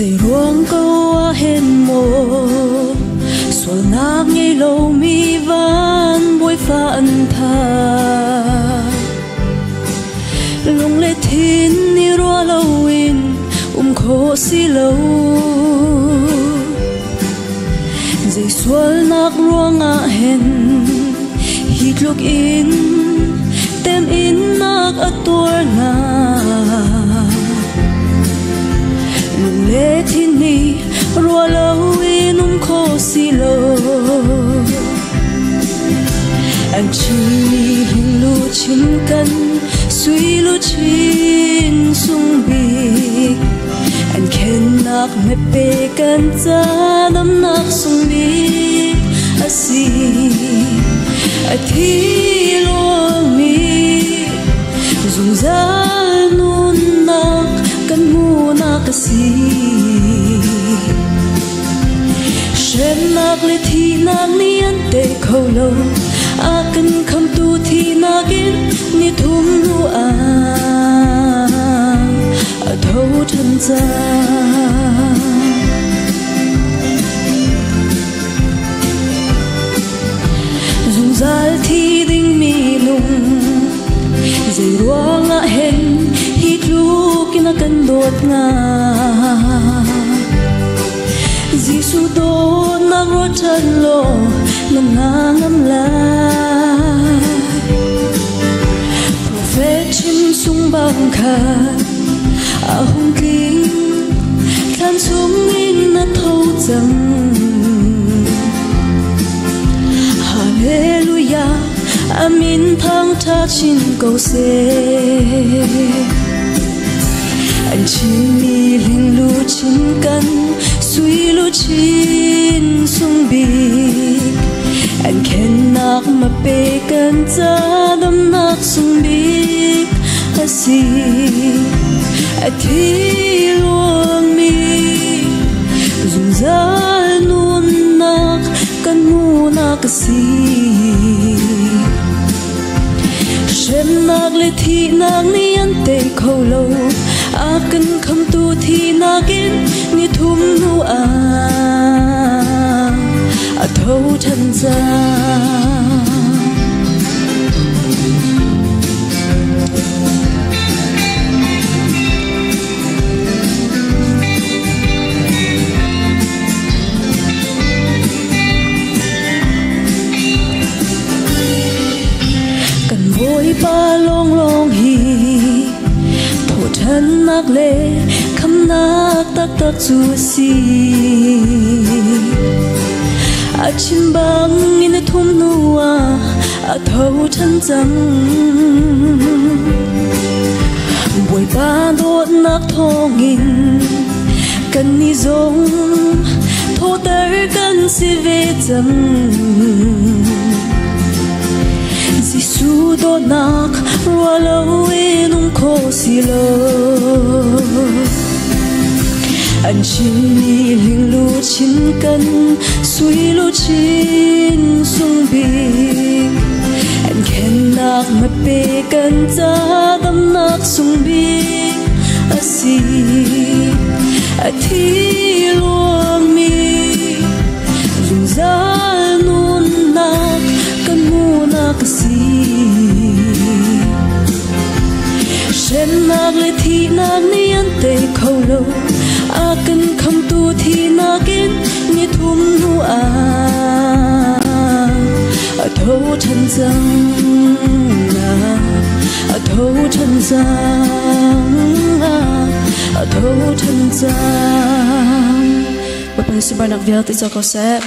dây ruộng câu hên mồ xuân nát ngay lâu mi van bôi pha ân tha lung lệ thiên ni roa lâu in khô si lâu dây xuân nát ruộng hên hít lúc in tem in nát ở tuổi na lệ thiên ni rùa lâu in khô si lâu anh chỉ hình lu chín cân suy lu chín sung bì anh khen nạc mẹ bê cân cha đâm nạc sung bì a si a thi luang mi dùng giá nun nạc cần mu nạc a si shen nạc lệ thi nạc ni an tê khâu lâu a cần khăm tu thi nạc in ni thum nu a thâu chân ra dùng dal thi đinh mi lung dây ruộng hên hít lu kina cần đột nga Giêsu đô nang ro chân lo nang ngam lai prophet chim sung bang khan a hung kinh than sung in na thâu chang hallelujah amin thang tha chin câu se anh chỉ mi linh lu chín cân suy lu chín sung bi anh khen nạc mà bê cân cha đâm nạc sung bi a si a thi luang mi dùng giá nun nạc cân mu nạc a si shen nạc lệ thi nạc ni an tê khâu lâu a cần khăm tu thi nạc in ni thum nu a thâu chân ra cần vội ba long long hi thổ chân nạc lệ khăm nạc tắc tắc chu si a chim bang in thum nuwa a thâu chân chang buổi ba đốt nạc thong in cần ni zong thô tơ cần si về chang Giêsu đốt nạc rùa lâu in khô si lâu anh chỉ mi linh lu chín cân suy lu chín sung bi anh khen nạc mà bê cân cha đâm nạc sung bi a si a thi luang mi dùng giá nun nạc cần mu nạc a si shen nạc lệ thi nạc ni an tê khâu lâu a cần khăm tu thi nạc in ni thum nu a thâu chân giang a thâu chân giang a thâu chân giang. Và bằng sự bài đặc biệt thì cho câu sẽ